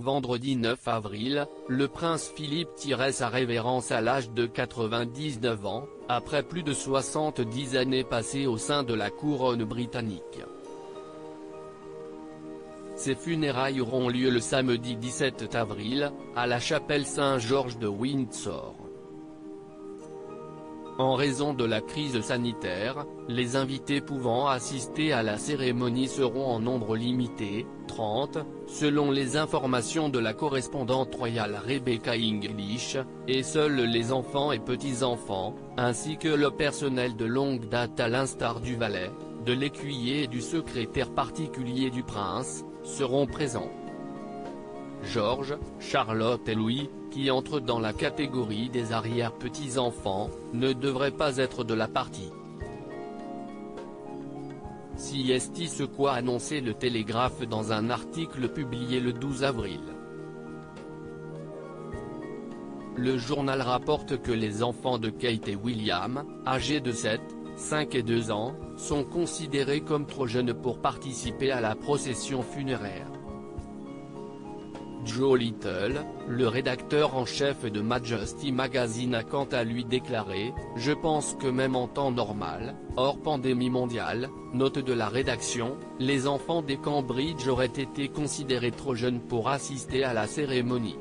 vendredi 9 avril, le prince Philippe tirait sa révérence à l'âge de 99 ans, après plus de 70 années passées au sein de la couronne britannique. Ses funérailles auront lieu le samedi 17 avril, à la chapelle Saint-Georges de Windsor. En raison de la crise sanitaire, les invités pouvant assister à la cérémonie seront en nombre limité, 30, selon les informations de la correspondante royale Rebecca English, et seuls les enfants et petits-enfants, ainsi que le personnel de longue date à l'instar du valet, de l'écuyer et du secrétaire particulier du prince, seront présents. George, Charlotte et Louis, qui entrent dans la catégorie des arrière-petits-enfants, ne devraient pas être de la partie. C'est ce qu'a annoncé le Télégraphe dans un article publié le 12 avril. Le journal rapporte que les enfants de Kate et William, âgés de 7, 5 et 2 ans, sont considérés comme trop jeunes pour participer à la procession funéraire. Joe Little, le rédacteur en chef de Majesty Magazine a quant à lui déclaré « Je pense que même en temps normal, hors pandémie mondiale, note de la rédaction, les enfants des Cambridge auraient été considérés trop jeunes pour assister à la cérémonie. »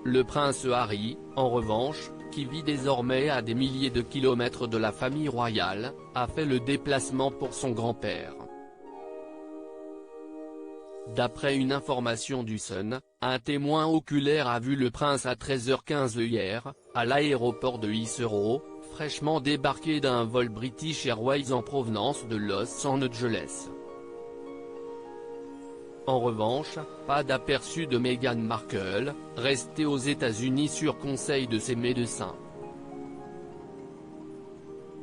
Le prince Harry, en revanche, qui vit désormais à des milliers de kilomètres de la famille royale, a fait le déplacement pour son grand-père. D'après une information du Sun, un témoin oculaire a vu le prince à 13h15 hier, à l'aéroport de Heathrow, fraîchement débarqué d'un vol British Airways en provenance de Los Angeles. En revanche, pas d'aperçu de Meghan Markle, restée aux États-Unis sur conseil de ses médecins.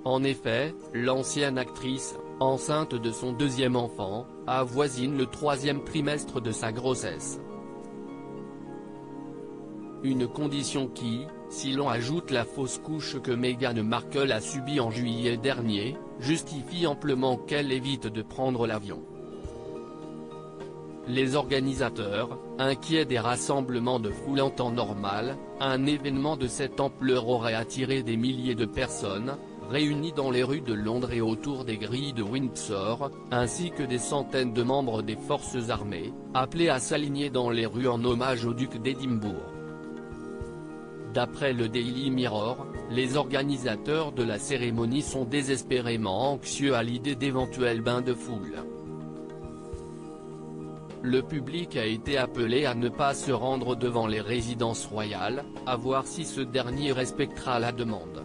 En effet, l'ancienne actrice, enceinte de son deuxième enfant, avoisine le 3e trimestre de sa grossesse. Une condition qui, si l'on ajoute la fausse couche que Meghan Markle a subie en juillet dernier, justifie amplement qu'elle évite de prendre l'avion. Les organisateurs, inquiets des rassemblements de foule en temps normal, un événement de cette ampleur aurait attiré des milliers de personnes, réunis dans les rues de Londres et autour des grilles de Windsor, ainsi que des centaines de membres des forces armées, appelés à s'aligner dans les rues en hommage au duc d'Édimbourg. D'après le Daily Mirror, les organisateurs de la cérémonie sont désespérément anxieux à l'idée d'éventuels bains de foule. Le public a été appelé à ne pas se rendre devant les résidences royales, à voir si ce dernier respectera la demande.